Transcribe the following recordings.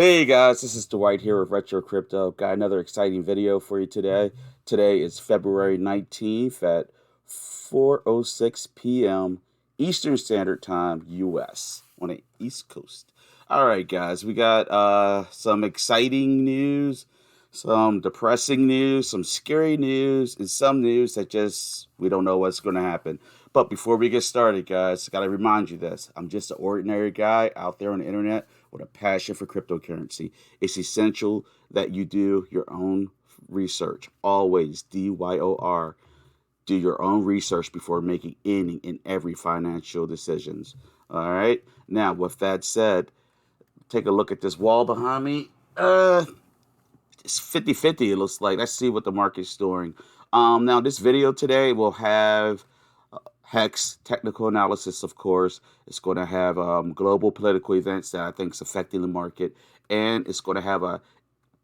Hey guys, this is Dwight here with Retro Crypto. Got another exciting video for you today. Today is February 19th at 4:06 p.m. Eastern Standard Time, US, on the East Coast. All right, guys, we got some exciting news, some depressing news, some scary news, and some news that just we don't know what's going to happen. But before we get started, guys, got to remind you this. I'm just an ordinary guy out there on the internet with a passion for cryptocurrency. It's essential that you do your own research. Always, DYOR. Do your own research before making any and every financial decisions. All right. Now, with that said, take a look at this wall behind me. It's 50-50. It looks like. Let's see what the market's doing. Now, this video today will have Hex technical analysis, of course. It's going to have global political events that I think is affecting the market, and it's going to have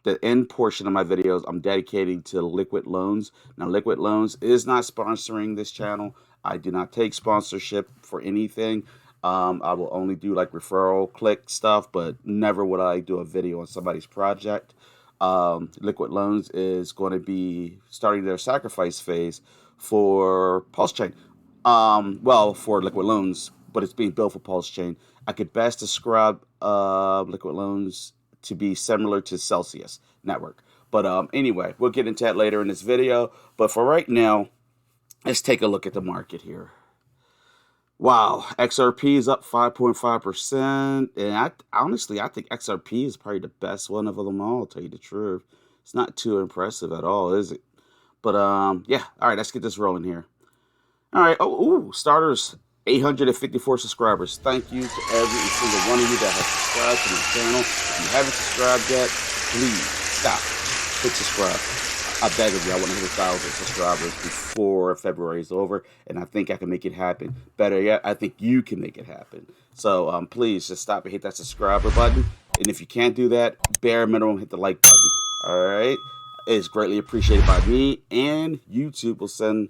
the end portion of my videos I'm dedicating to liquid loans. Now, liquid loans is not sponsoring this channel. I do not take sponsorship for anything. I will only do like referral click stuff, but never would I do a video on somebody's project. Liquid loans is going to be starting their sacrifice phase for PulseChain. Well, for liquid loans, but it's being built for Pulse Chain. I could best describe liquid loans to be similar to Celsius network. But anyway, we'll get into that later in this video. But for right now, let's take a look at the market here. Wow, XRP is up 5.5%. And I think XRP is probably the best one of them all, to tell you the truth. It's not too impressive at all, is it? But yeah, all right, let's get this rolling here. All right. Oh, starters, 854 subscribers. Thank you to every single one of you that has subscribed to my channel. If you haven't subscribed yet, please stop. Hit subscribe. I beg of you, I want to hit 1,000 subscribers before February is over, and I think I can make it happen. Better yet, I think you can make it happen. So please just stop and hit that subscriber button. And if you can't do that, bare minimum, hit the like button. All right. It's greatly appreciated by me, and YouTube will send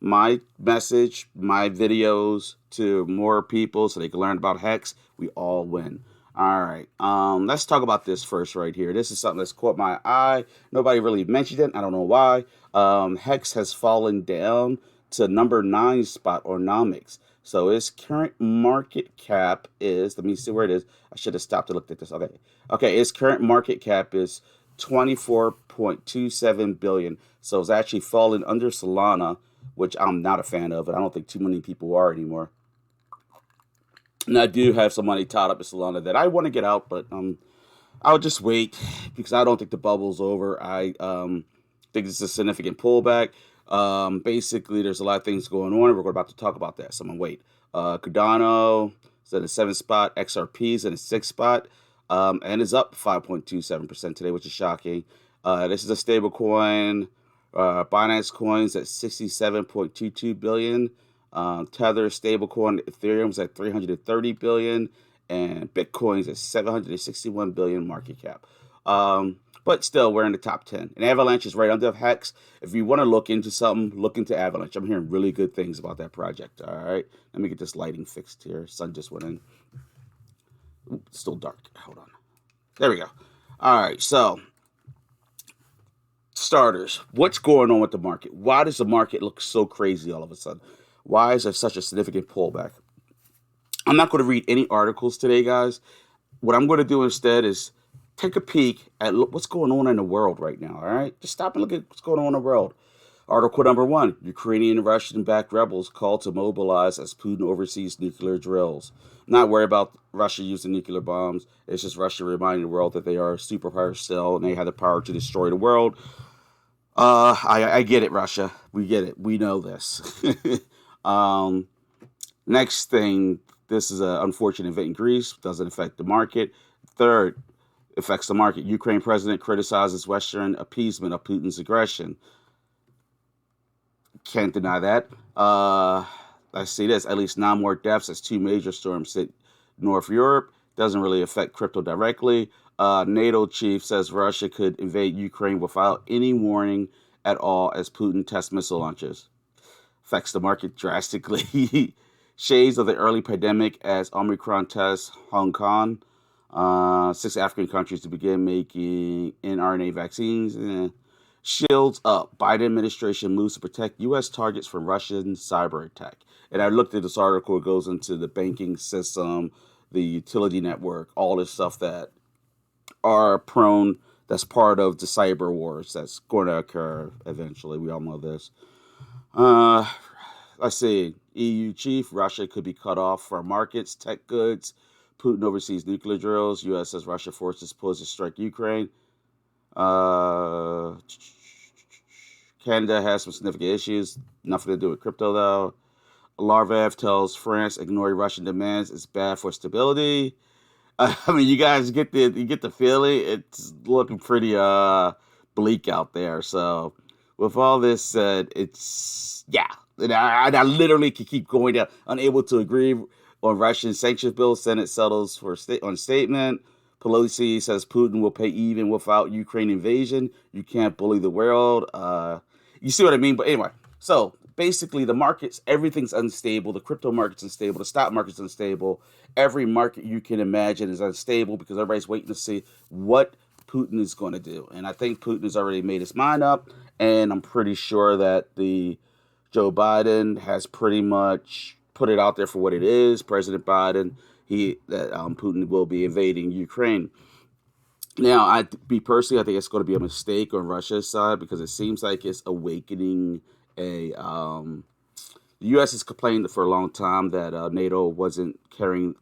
my message, my videos to more people so they can learn about Hex. We all win. All right. Let's talk about this first right here. This is something that's caught my eye. Nobody really mentioned it. I don't know why. Hex has fallen down to number 9 spot on Nomics. So its current market cap is, let me see where it is. I should have stopped to look at this. Okay. Okay, its current market cap is 24.27 billion. So it's actually fallen under Solana, which I'm not a fan of, and I don't think too many people are anymore. And I do have some money tied up in Solana that I want to get out, but I'll just wait because I don't think the bubble's over. I think it's a significant pullback. Basically, there's a lot of things going on. We're about to talk about that, so I'm going to wait. Cardano is at a 7th spot. XRP is in a 6th spot, and is up 5.27% today, which is shocking. This is a stable coin. Binance coins at 67.22 billion. Tether stablecoin Ethereum's at 330 billion, and Bitcoin's at 761 billion market cap. But still, we're in the top 10. And Avalanche is right under Hex. If you want to look into something, look into Avalanche. I'm hearing really good things about that project. All right, let me get this lighting fixed here. Sun just went in. Ooh, it's still dark. Hold on. There we go. All right, so starters, what's going on with the market? Why does the market look so crazy all of a sudden? Why is there such a significant pullback? I'm not going to read any articles today, guys. What I'm going to do instead is take a peek at what's going on in the world right now, all right? Just stop and look at what's going on in the world. Article number 1, Ukrainian and Russian-backed rebels call to mobilize as Putin oversees nuclear drills. I'm not worried about Russia using nuclear bombs. It's just Russia reminding the world that they are a superpower still and they have the power to destroy the world. I get it, Russia. We get it. We know this. Next thing, this is an unfortunate event in Greece. Doesn't affect the market. Third, affects the market. Ukraine president criticizes Western appeasement of Putin's aggression. Can't deny that. Let's see this. At least 9 more deaths as 2 major storms hit North Europe. Doesn't really affect crypto directly. NATO chief says Russia could invade Ukraine without any warning at all as Putin tests missile launches. Affects the market drastically. Shades of the early pandemic as Omicron tests Hong Kong. Six African countries to begin making mRNA vaccines. Shields up. Biden administration moves to protect U.S. targets from Russian cyber attack. And I looked at this article. It goes into the banking system, the utility network, all this stuff that are prone. That's part of the cyber wars that's going to occur eventually. We all know this. Uh, let's see. EU chief, Russia could be cut off from markets, tech goods. Putin oversees nuclear drills. U.S. says Russia forces pulls to strike Ukraine. Uh, Canada has some significant issues. Nothing to do with crypto, though. Larvev tells France ignoring Russian demands is bad for stability. I mean, you guys get the feeling it's looking pretty bleak out there. So, with all this said, it's yeah, and I literally could keep going down. Unable to agree on Russian sanctions bill, Senate settles for on statement. Pelosi says Putin will pay even without Ukraine invasion. You can't bully the world. You see what I mean? But anyway, so basically the markets, everything's unstable. The crypto market's unstable. The stock market's unstable. Every market you can imagine is unstable because everybody's waiting to see what Putin is going to do. And I think Putin has already made his mind up. And I'm pretty sure that the Joe Biden has pretty much put it out there for what it is. President Biden, that Putin will be invading Ukraine. Now, I think it's going to be a mistake on Russia's side because it seems like it's awakening a. The U.S. has complained for a long time that NATO wasn't carrying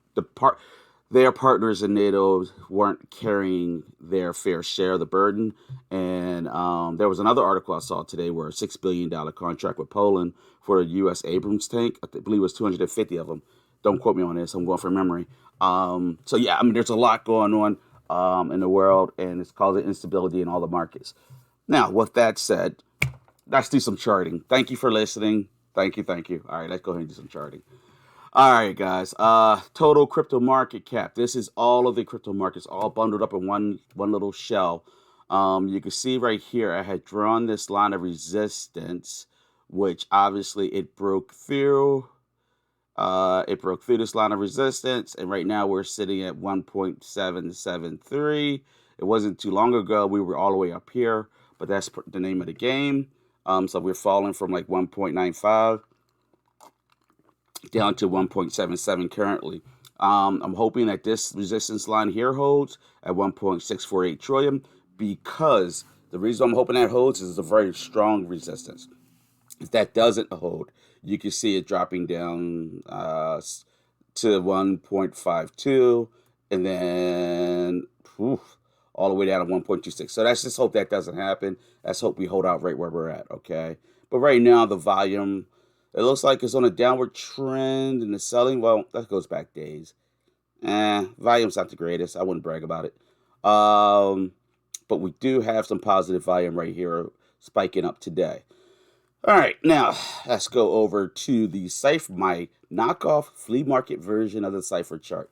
their partners in NATO weren't carrying their fair share of the burden. And there was another article I saw today where a $6 billion contract with Poland for a U.S. Abrams tank. I believe it was 250 of them. Don't quote me on this. I'm going from memory. So yeah, I mean, there's a lot going on in the world, and it's causing instability in all the markets. Now, with that said, let's do some charting. Thank you for listening. Thank you. All right, let's go ahead and do some charting. All right, guys. Total crypto market cap. This is all of the crypto markets all bundled up in one little shell. You can see right here, I had drawn this line of resistance, which obviously it broke through. It broke through this line of resistance, and right now we're sitting at 1.773. It wasn't too long ago. We were all the way up here, but that's the name of the game. So we're falling from like 1.95 down to 1.77 currently. I'm hoping that this resistance line here holds at 1.648 trillion because the reason I'm hoping that holds is a very strong resistance. If that doesn't hold, you can see it dropping down to 1.52 and then all the way down to 1.26. So let's just hope that doesn't happen. Let's hope we hold out right where we're at, okay? But right now, the volume, it looks like it's on a downward trend in the selling. Well, that goes back days. Volume's not the greatest. I wouldn't brag about it. But we do have some positive volume right here spiking up today. All right, now let's go over to the Cypher, my knockoff flea market version of the Cypher chart.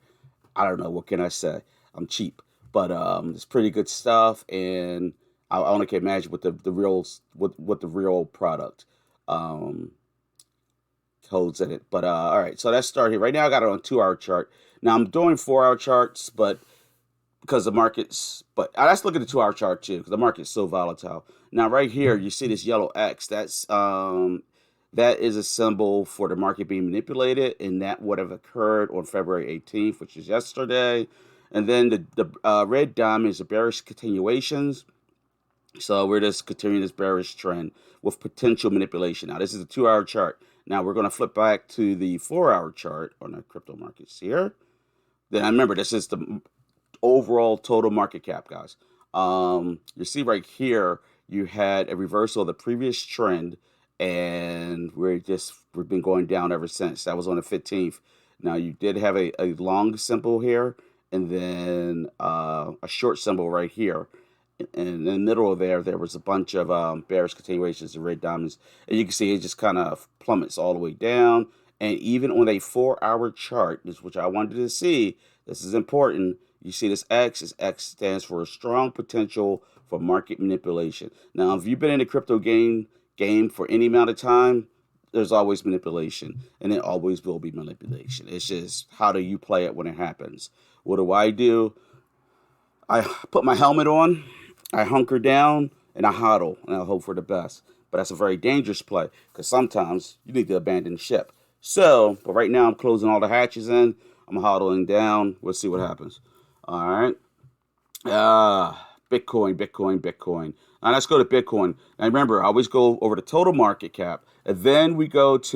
I don't know, what can I say? I'm cheap, but it's pretty good stuff, and I only can imagine what the real product holds in it. But all right, so let's start here. Right now, I got it on 2-hour chart. Now I'm doing 4-hour charts, but because the market's, but let's look at the 2-hour chart too, because the market's so volatile. Now, right here, you see this yellow X. That is a symbol for the market being manipulated, and that would have occurred on February 18th, which is yesterday. And then the red diamond is a bearish continuations. So we're just continuing this bearish trend with potential manipulation. Now, this is a 2-hour chart. Now, we're going to flip back to the 4-hour chart on the crypto markets here. Then remember, this is the overall total market cap, guys. You see right here, you had a reversal of the previous trend, and we've been going down ever since. That was on the 15th. Now, you did have a long symbol here, and then a short symbol right here. And in the middle of there was a bunch of bearish continuations of red diamonds. And you can see it just kind of plummets all the way down. And even on a 4-hour chart, which I wanted to see, this is important. You see this X. This X stands for a strong potential for market manipulation. Now, if you've been in the crypto game for any amount of time, there's always manipulation, and it always will be manipulation. It's just how do you play it when it happens. What do? I put my helmet on, I hunker down, and I huddle, and I hope for the best. But that's a very dangerous play because sometimes you need to abandon ship. So, but right now I'm closing all the hatches in. I'm huddling down. We'll see what happens. All right. Bitcoin, Bitcoin, Bitcoin. Now let's go to Bitcoin. Now remember, I always go over the total market cap, and then we work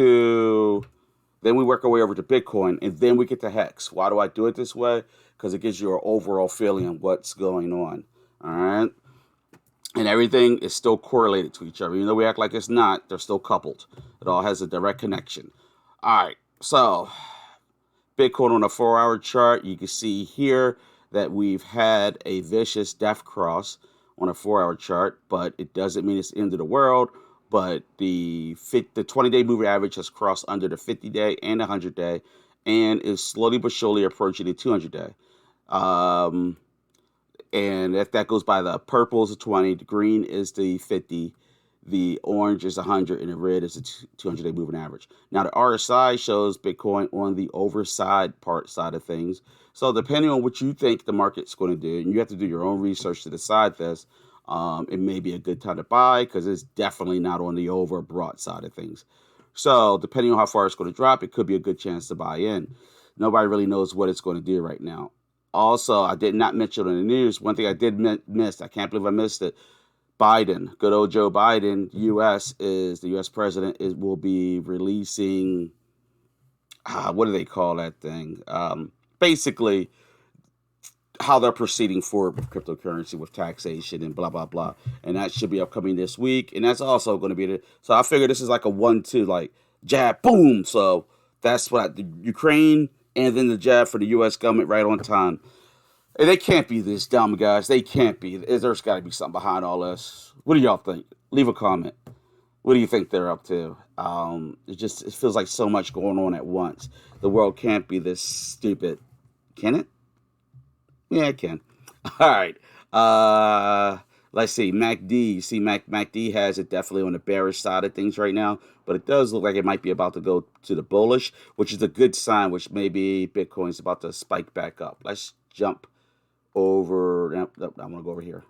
our way over to Bitcoin, and then we get to Hex. Why do I do it this way? Because it gives you an overall feeling of what's going on. All right. And everything is still correlated to each other. Even though we act like it's not, they're still coupled. It all has a direct connection. All right. So Bitcoin on a 4-hour chart, you can see here that we've had a vicious death cross on a 4-hour chart, but it doesn't mean it's the end of the world. But the 20-day moving average has crossed under the 50-day and the 100-day, and is slowly but surely approaching the 200-day. And if that goes by, the purple is the 20, the green is the 50, the orange is 100, and the red is the 200-day moving average. Now, the RSI shows Bitcoin on the overside side of things. So depending on what you think the market's going to do, and you have to do your own research to decide this, it may be a good time to buy because it's definitely not on the over broad side of things. So depending on how far it's going to drop, it could be a good chance to buy in. Nobody really knows what it's going to do right now. Also, I did not mention on the news, one thing I did miss, I can't believe I missed it. Biden, good old Joe Biden, the U.S. president, will be releasing, what do they call that thing? Basically, how they're proceeding forward with cryptocurrency, with taxation and blah, blah, blah. And that should be upcoming this week. And that's also going to be so I figure this is like a 1-2, like jab, boom. So that's what the Ukraine and then the jab for the U.S. government right on time. And they can't be this dumb, guys. They can't be. There's got to be something behind all this. What do y'all think? Leave a comment. What do you think they're up to? It feels like so much going on at once. The world can't be this stupid. Can it? Yeah, it can. All right. Let's see. MACD. You see, MACD has it definitely on the bearish side of things right now, but it does look like it might be about to go to the bullish, which is a good sign, which maybe Bitcoin's about to spike back up. Let's jump over. I'm going to go over here.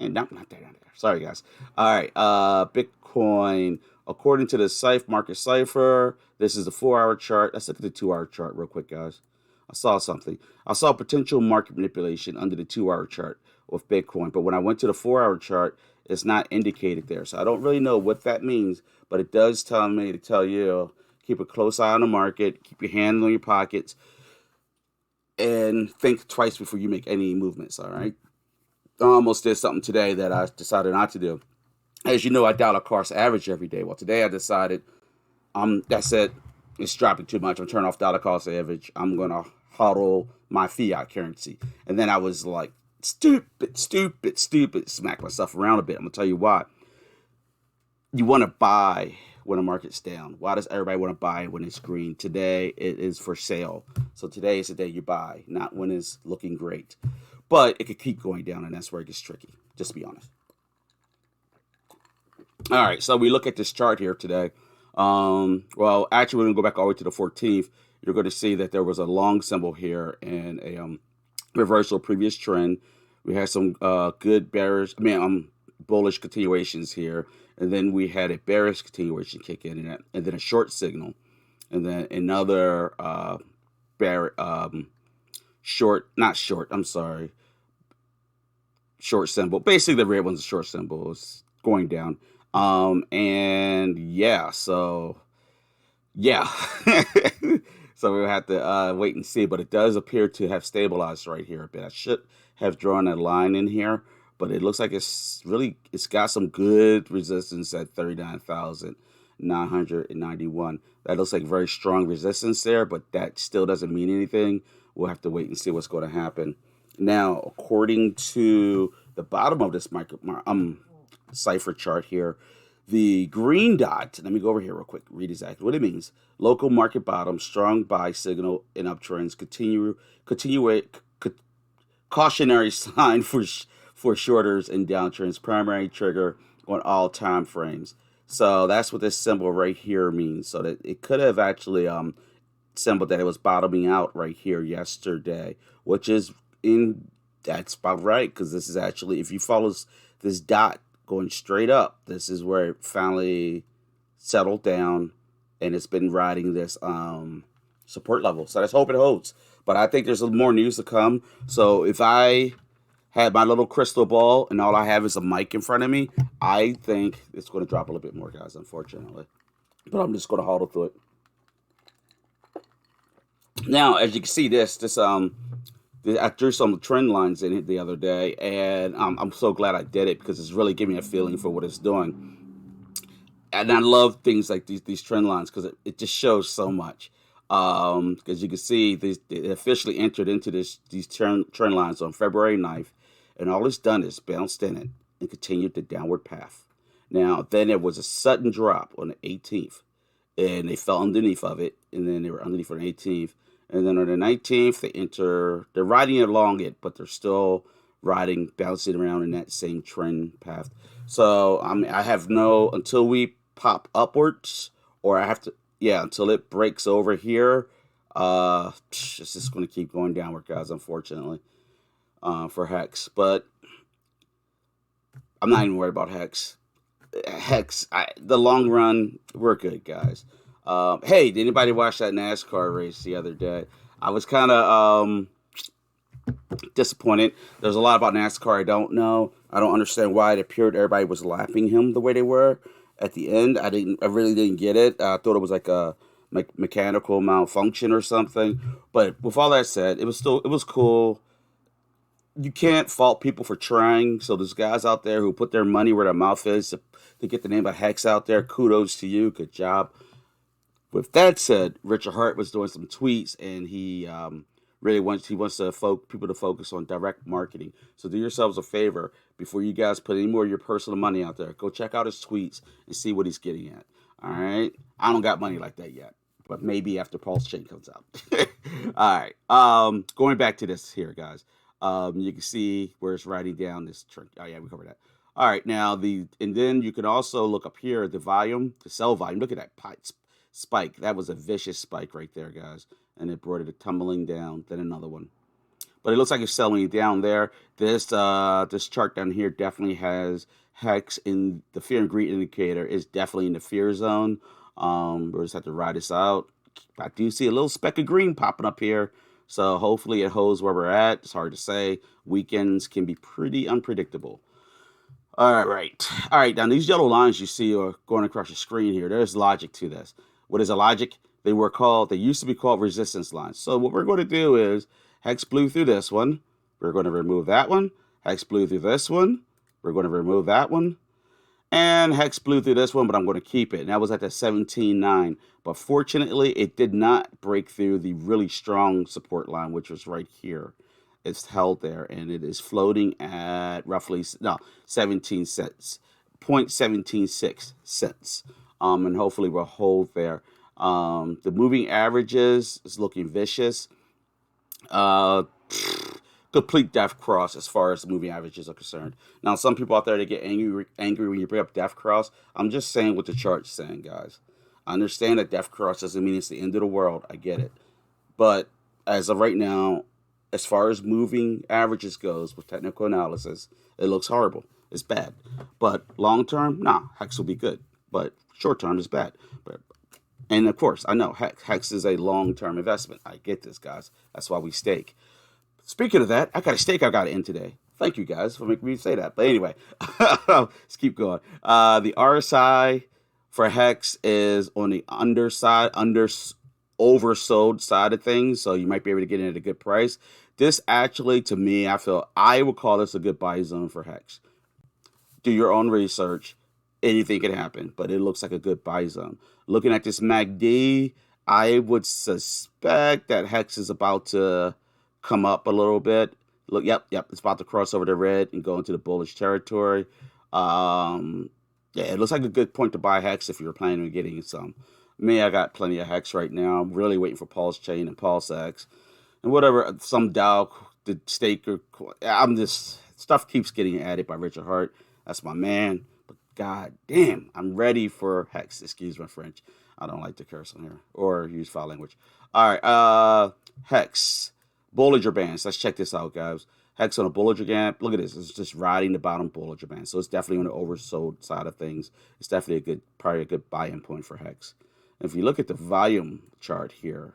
And not there, not there. Sorry, guys. All right. Bitcoin, according to the market cipher, this is the 4-hour chart. Let's look at the 2-hour chart real quick, guys. I saw something. I saw potential market manipulation under the 2-hour chart with Bitcoin, but when I went to the 4-hour chart, it's not indicated there. So I don't really know what that means, but it does tell me to tell you, keep a close eye on the market, keep your hand on your pockets, and think twice before you make any movements, all right? I almost did something today that I decided not to do. As you know, I dollar cost average every day. Well, today I decided, that's it. It's dropping too much. I'm turning off dollar cost average. I'm going to hodl my fiat currency. And then I was like, stupid, smack myself around a bit. I'm going to tell you why. You want to buy when the market's down. Why does everybody want to buy when it's green? Today it is for sale. So today is the day you buy, not when it's looking great. But it could keep going down, and that's where it gets tricky. Just to be honest. All right, so we look at this chart here today. Well, actually, we're going to go back all the way to the 14th. You're going to see that there was a long symbol here and a reversal of previous trend. We had some good bullish continuations here, and then we had a bearish continuation kick in, and then a short signal, and then another short symbol. Basically, the red one's a short symbol. It's going down. And yeah, so yeah. So we'll have to wait and see, but it does appear to have stabilized right here a bit. I should have drawn a line in here, but it looks like it's got some good resistance at 39,991. That looks like very strong resistance there, but that still doesn't mean anything. We'll have to wait and see what's going to happen. Now, according to the bottom of this cipher chart here, the green dot, let me go over here real quick, read exactly what it means. Local market bottom, strong buy signal in uptrends, cautionary sign for shorters and downtrends, primary trigger on all time frames. So that's what this symbol right here means. So that it could have actually symbol that it was bottoming out right here yesterday, which is in That's about right, because this is actually, if you follow this dot going straight up, this is where it finally settled down, and it's been riding this support level. So let's hope it holds. But I think there's more news to come. So if I had my little crystal ball and all I have is a mic in front of me, I think it's going to drop a little bit more, guys, unfortunately. But I'm just going to hodl through it. Now, as you can see, I drew some trend lines in it the other day, and I'm so glad I did it because it's really giving me a feeling for what it's doing. And I love things like these trend lines because it just shows so much. As you can see, they officially entered into these trend lines on February 9th, and all it's done is bounced in it and continued the downward path. Now, then there was a sudden drop on the 18th, and they fell underneath of it, and then they were underneath on the 18th, and then on the 19th they're riding along it, but they're still riding, bouncing around in that same trend path. So I have no until we pop upwards, or I have to, yeah, until it breaks over here. It's just going to keep going downward, guys. Unfortunately, for Hex, but I'm not even worried about Hex. The long run, we're good, guys. Hey, did anybody watch that NASCAR race the other day? I was kind of disappointed. There's a lot about NASCAR I don't know. I don't understand why it appeared everybody was lapping him the way they were at the end. I really didn't get it. I thought it was like a mechanical malfunction or something. But with all that said, it was cool. You can't fault people for trying. So there's guys out there who put their money where their mouth is to get the name of Hex out there. Kudos to you. Good job. With that said, Richard Heart was doing some tweets, and he wants people to focus on direct marketing. So do yourselves a favor before you guys put any more of your personal money out there. Go check out his tweets and see what he's getting at. All right, I don't got money like that yet, but maybe after Pulse Chain comes out. All right, going back to this here, guys. You can see where it's writing down this trend. Oh yeah, we covered that. All right, now and then you can also look up here the volume, the sell volume. Look at that spike. That was a vicious spike right there, guys, and it brought it tumbling down. Then another one, but it looks like it's selling it down there. This chart down here definitely has Hex in the fear and greed indicator is definitely in the fear zone. We just have to ride this out. I do see a little speck of green popping up here. So hopefully it holds where we're at. It's hard to say. Weekends can be pretty unpredictable. All right. All right. Now, these yellow lines you see are going across your screen here. There's logic to this. What is a logic? They used to be called resistance lines. So what we're going to do is Hex blew through this one. We're going to remove that one. Hex blew through this one. We're going to remove that one. And Hex blew through this one, but I'm going to keep it. And that was at the 17.9. But fortunately, it did not break through the really strong support line, which was right here. It's held there, and it is floating at roughly 17 cents, 0.176 cents. And hopefully we'll hold there. The moving averages is looking vicious. Uh, Complete death cross as far as the moving averages are concerned. Now, some people out there, they get angry when you bring up death cross. I'm just saying what the chart's saying, guys. I understand that death cross doesn't mean it's the end of the world. I get it. But as of right now, as far as moving averages goes with technical analysis, it looks horrible. It's bad. But long term, Hex will be good. But short term is bad. And of course, I know Hex is a long term investment. I get this, guys. That's why we stake. Speaking of that, I got a steak I got to end today. Thank you guys for making me say that. But anyway, let's keep going. The RSI for Hex is on the oversold side of things, so you might be able to get in at a good price. This actually, to me, I would call this a good buy zone for Hex. Do your own research. Anything can happen, but it looks like a good buy zone. Looking at this MACD, I would suspect that Hex is about to come up a little bit. Look, yep, it's about to cross over the red and go into the bullish territory. It looks like a good point to buy Hex if you're planning on getting some. Me, I got plenty of Hex right now. I'm really waiting for Pulse Chain and PulseX and whatever, some Dow, the staker. Stuff keeps getting added by Richard Heart. That's my man. But god damn, I'm ready for Hex. Excuse my French. I don't like to curse on here or use foul language. All right, Hex. Bollinger Bands. Let's check this out, guys. Hex on a Bollinger Band. Look at this. It's just riding the bottom Bollinger Band. So it's definitely on the oversold side of things. It's definitely probably a good buy-in point for Hex. If you look at the volume chart here,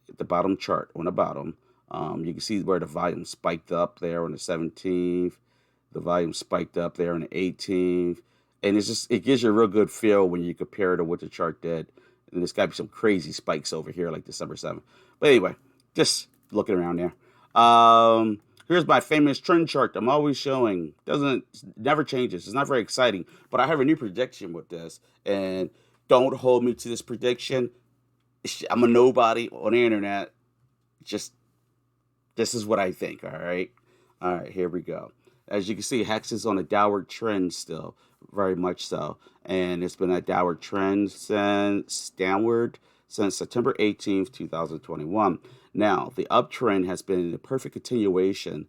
at the bottom chart on the bottom, you can see where the volume spiked up there on the 17th. The volume spiked up there on the 18th. And it gives you a real good feel when you compare it to what the chart did. And there's got to be some crazy spikes over here like December 7th. But anyway, just looking around there. Here's my famous trend chart I'm always showing. Never changes. It's not very exciting. But I have a new prediction with this. And don't hold me to this prediction. I'm a nobody on the internet. Just, this is what I think, all right? All right, here we go. As you can see, Hex is on a downward trend still, very much so. And it's been a downward trend since September 18th, 2021. Now, the uptrend has been the perfect continuation.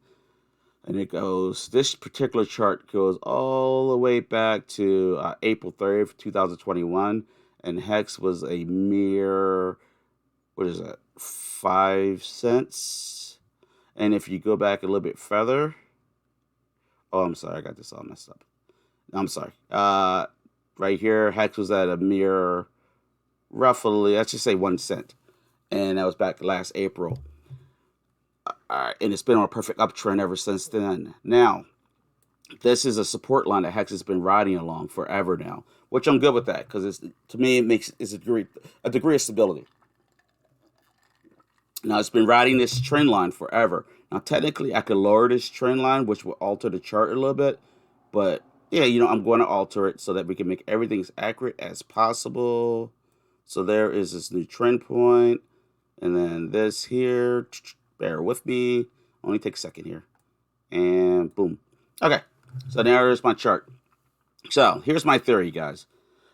And this particular chart goes all the way back to April 30th, 2021. And Hex was a mere, what is that, 5 cents? And if you go back a little bit further, oh, I'm sorry, I got this all messed up. I'm sorry. Right here, Hex was at a mere, roughly, let's just say 1 cent. And that was back last April. And it's been on a perfect uptrend ever since then. Now, this is a support line that Hex has been riding along forever now, which I'm good with that because to me it's a degree of stability. Now it's been riding this trend line forever. Now technically I could lower this trend line, which will alter the chart a little bit, but yeah, I'm going to alter it so that we can make everything as accurate as possible. So there is this new trend point, and then this here. Bear with me. Only take a second here, and boom. Okay. So there's my chart. So here's my theory, guys.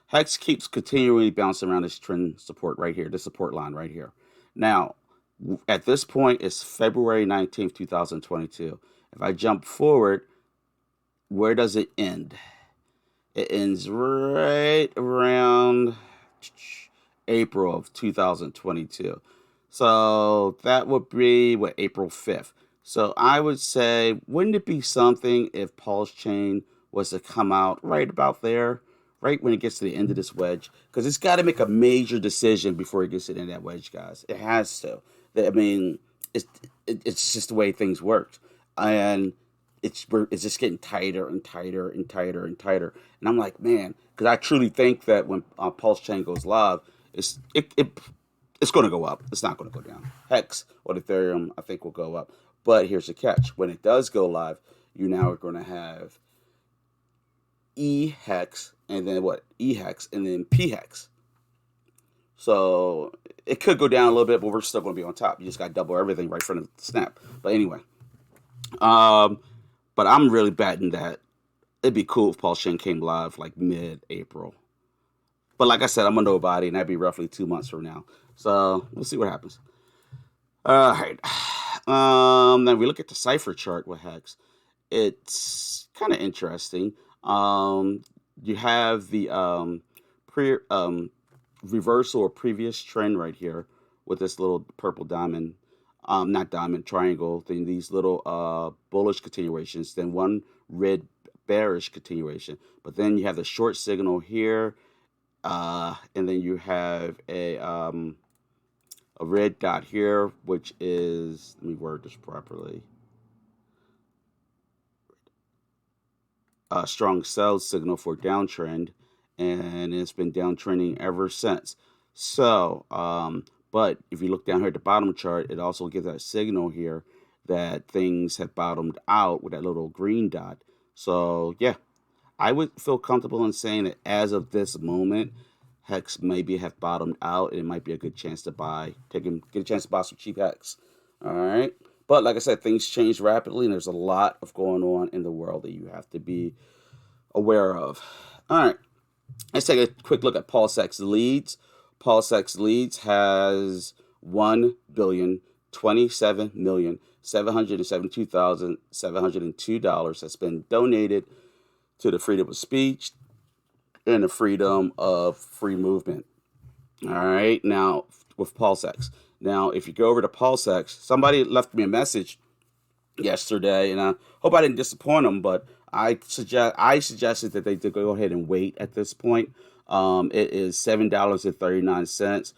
Hex keeps continually bouncing around this trend support right here, this support line right here. Now, at this point, it's February 19th, 2022. If I jump forward, where does it end? It ends right around April of 2022. So that would be, April 5th. So I would say, wouldn't it be something if Pulse Chain was to come out right about there, right when it gets to the end of this wedge? Because it's got to make a major decision before it gets to the end of that wedge, guys. It has to. I mean, it's just the way things work. And it's just getting tighter and tighter and tighter and tighter. And I'm like, man, because I truly think that when Pulse Chain goes live, it's going to go up. It's not going to go down. Hex or Ethereum, I think, will go up. But here's the catch. When it does go live, you now are going to have E-Hex, and then what? E-Hex, and then P-Hex. So it could go down a little bit, but we're still going to be on top. You just got to double everything right from the snap. But anyway. But I'm really betting that it'd be cool if Pulse Chain came live like mid-April. But like I said, I'm a nobody, and that'd be roughly 2 months from now. So we'll see what happens. All right. Then we look at the cipher chart with Hex. It's kind of interesting. You have the reversal or previous trend right here with this little purple diamond, not diamond, triangle, then these little bullish continuations, then one red bearish continuation. But then you have the short signal here, and then you have a red dot here, which is, let me word this properly, a strong sell signal for downtrend, and it's been downtrending ever since. So, but if you look down here at the bottom chart, it also gives that signal here that things have bottomed out with that little green dot. So, yeah, I would feel comfortable in saying that as of this moment, Hex maybe have bottomed out, and it might be a good chance to get a chance to buy some cheap Hex. All right. But like I said, things change rapidly, and there's a lot of going on in the world that you have to be aware of. All right. Let's take a quick look at PulseX leads. PulseX leads has $1,027,772,702 that's been donated to the freedom of speech and the freedom of free movement. All right, now with PulseX. Now, if you go over to PulseX, somebody left me a message yesterday, and I hope I didn't disappoint them. But I suggested that they to go ahead and wait at this point. It is $7.39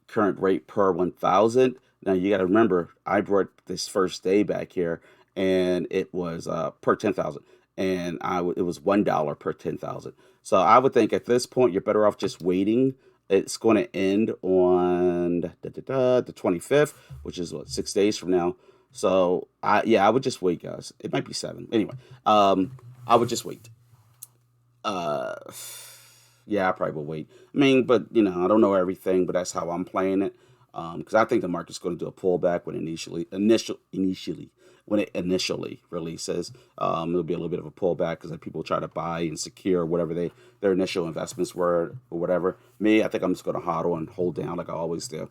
current rate per 1,000. Now you got to remember, I brought this first day back here, and it was per 10,000, and it was $1 per 10,000. So I would think at this point you're better off just waiting. It's going to end on the 25th, which is what, 6 days from now. So I would just wait, guys. It might be seven anyway. I would just wait. Uh, yeah, I probably will wait. I mean, but I don't know everything, but that's how I'm playing it. Because I think the market's going to do a pullback when initially when it initially releases. There'll be a little bit of a pullback because people try to buy and secure whatever their initial investments were or whatever. Me, I think I'm just going to hodl and hold down like I always do.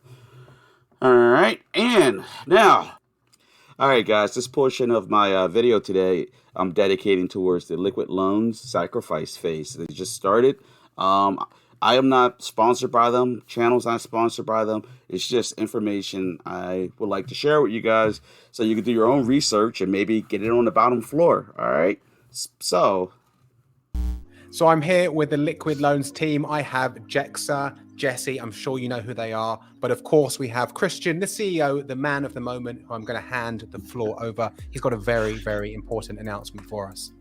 All right, and now, all right, guys, this portion of my video today I'm dedicating towards the liquid loans sacrifice phase. They just started. Um, I am not sponsored by them. Channel's not sponsored by them. It's just information I would like to share with you guys so you can do your own research and maybe get it on the bottom floor. All right. So I'm here with the Liquid Loans team. I have Jexa, Jesse, I'm sure you know who they are. But of course, we have Christian, the CEO, the man of the moment, who I'm going to hand the floor over. He's got a very, very important announcement for us.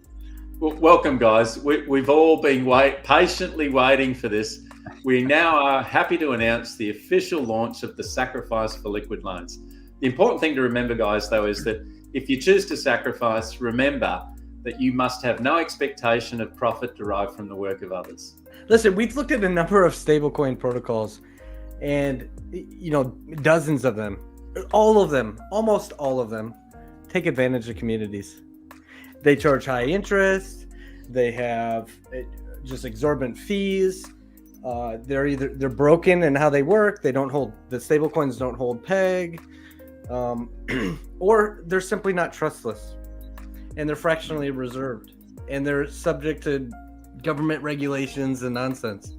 Well, welcome, guys. We've all been patiently waiting for this. We now are happy to announce the official launch of the Sacrifice for Liquid Loans. The important thing to remember, guys, though, is that if you choose to sacrifice, remember that you must have no expectation of profit derived from the work of others. Listen, we've looked at a number of stablecoin protocols and, dozens of them, all of them, almost all of them take advantage of communities. They charge high interest. They have just exorbitant fees. They're broken in how they work. The stablecoins don't hold peg, or they're simply not trustless, and they're fractionally reserved, and they're subject to government regulations and nonsense.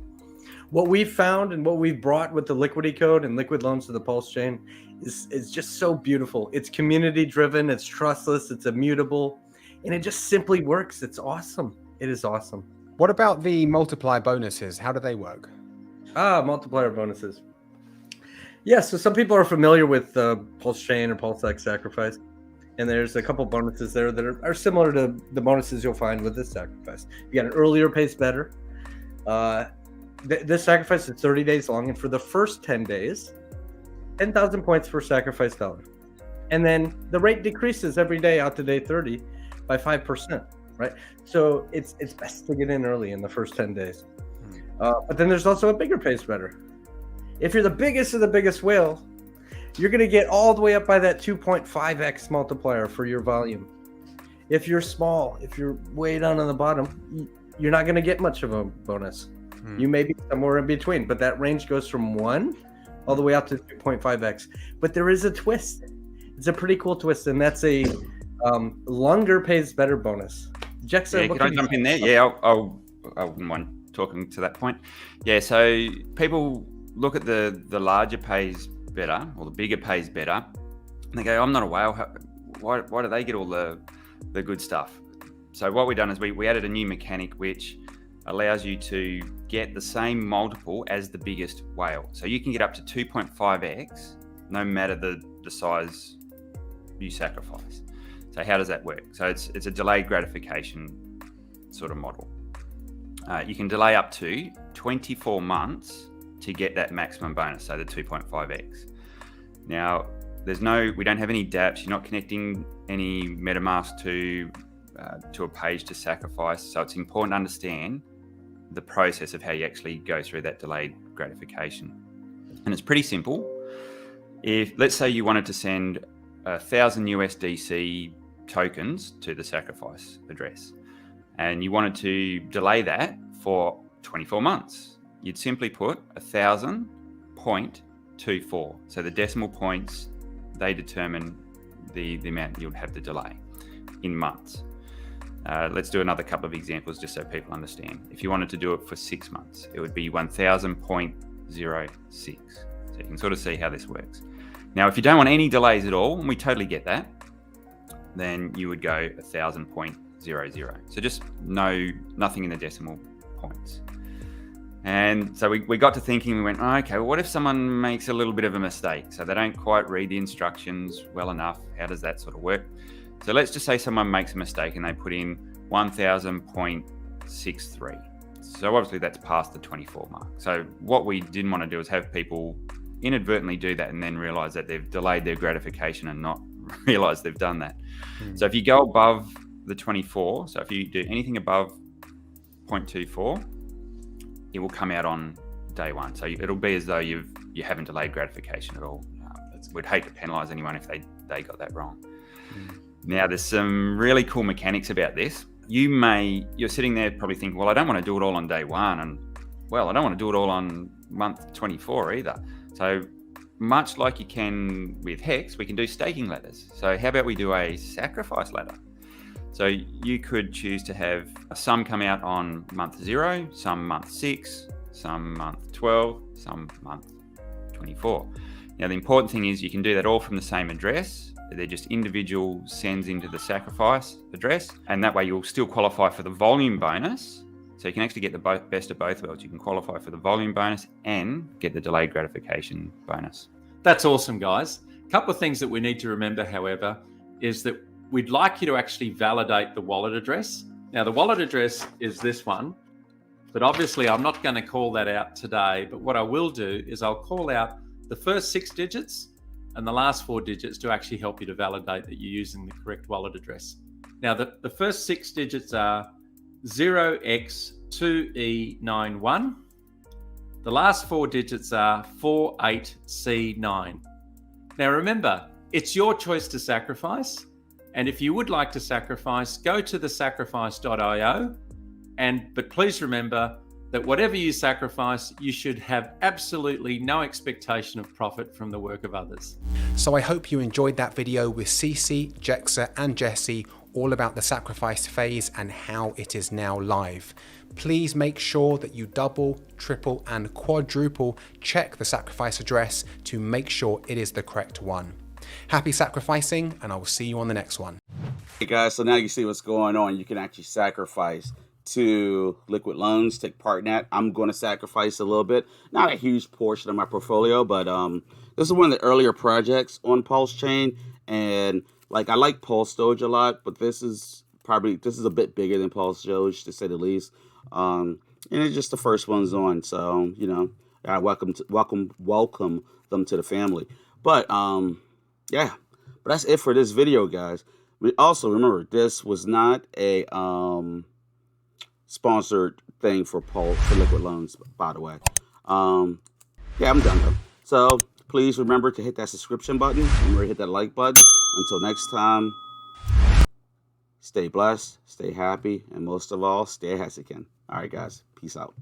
What we've found and what we've brought with the Liquidity Code and Liquid Loans to the Pulse chain is just so beautiful. It's community driven. It's trustless. It's immutable. And it just simply works. It's awesome. It is awesome. What about the multiplier bonuses? How do they work? Multiplier bonuses. Yeah, so some people are familiar with Pulse Chain or PulseX Sacrifice. And there's a couple bonuses there that are similar to the bonuses you'll find with this sacrifice. You got an earlier pace better. This sacrifice is 30 days long. And for the first 10 days, 10,000 points per sacrifice dollar. And then the rate decreases every day out to day 30. By 5%, right? So it's best to get in early in the first 10 days. But then there's also a bigger pace better. If you're the biggest of the biggest whale, you're going to get all the way up by that 2.5x multiplier for your volume. If you're small, if you're way down on the bottom, you're not going to get much of a bonus. You may be somewhere in between, but that range goes from 1 all the way up to 2.5x. But there is a twist. It's a pretty cool twist, and that's a longer pays better bonus. Jexa, can I jump in there? Yeah, I wouldn't mind talking to that point. Yeah, so people look at the larger pays better or the bigger pays better, and they go, "I'm not a whale. Why do they get all the good stuff?" So what we've done is we added a new mechanic which allows you to get the same multiple as the biggest whale. So you can get up to 2.5x no matter the size you sacrifice. So how does that work? So it's a delayed gratification sort of model. You can delay up to 24 months to get that maximum bonus, so the 2.5x. Now, we don't have any dApps. You're not connecting any MetaMask to a page to sacrifice. So it's important to understand the process of how you actually go through that delayed gratification. And it's pretty simple. If let's say you wanted to send 1,000 USDC tokens to the sacrifice address, and you wanted to delay that for 24 months, you'd simply put 1,000.24. So the decimal points, they determine the amount you'd have to delay in months. Let's do another couple of examples just so people understand. If you wanted to do it for 6 months, it would be 1,000.06. So you can sort of see how this works. Now, if you don't want any delays at all, and we totally get that, then you would go 1,000.00. So just nothing in the decimal points. And so we got to thinking, we went, oh, okay, well, what if someone makes a little bit of a mistake? So they don't quite read the instructions well enough. How does that sort of work? So let's just say someone makes a mistake and they put in 1,000.63. So obviously that's past the 24 mark. So what we didn't want to do is have people inadvertently do that and then realize that they've delayed their gratification and not realize they've done that. So if you go above the 24, so if you do anything above 0.24, it will come out on day one. So it'll be as though you haven't delayed gratification at all. We'd hate to penalize anyone if they got that wrong. Now, there's some really cool mechanics about this. You're sitting there probably thinking, well, I don't want to do it all on day one. And well, I don't want to do it all on month 24 either. So much like you can with Hex, we can do staking ladders. So how about we do a sacrifice ladder? So you could choose to have some come out on month 0, some month 6, some month 12, some month 24. Now, the important thing is you can do that all from the same address. They're just individual sends into the sacrifice address. And that way you'll still qualify for the volume bonus. So you can actually get the best of both worlds. You can qualify for the volume bonus and get the delayed gratification bonus. That's awesome, guys. A couple of things that we need to remember, however, is that we'd like you to actually validate the wallet address. Now, the wallet address is this one, but obviously I'm not going to call that out today. But what I will do is I'll call out the first 6 digits and the last 4 digits to actually help you to validate that you're using the correct wallet address. Now, the first 6 digits are 0x2E91. The last 4 digits are 48C9. Now, remember, it's your choice to sacrifice. And if you would like to sacrifice, go to the sacrifice.io. But please remember that whatever you sacrifice, you should have absolutely no expectation of profit from the work of others. So I hope you enjoyed that video with Cece, Jexa and Jesse all about the sacrifice phase and how it is now live. Please make sure that you double, triple and quadruple check the sacrifice address to make sure it is the correct one. Happy sacrificing, and I will see you on the next one. Hey guys, so now you see what's going on. You can actually sacrifice to liquid loans, take part in that. I'm going to sacrifice a little bit, not a huge portion of my portfolio, but this is one of the earlier projects on Pulse Chain, and like I like Pulse Doge a lot, but this is a bit bigger than Pulse Doge to say the least. And it's just the first one's on, so you know, I welcome them to the family. But yeah, but that's it for this video, guys. We also remember this was not a sponsored thing for liquid loans, by the way. Yeah, I'm done though. So please remember to hit that subscription button. Remember to hit that like button. Until next time, stay blessed, stay happy, and most of all, stay hesitant. All right, guys, peace out.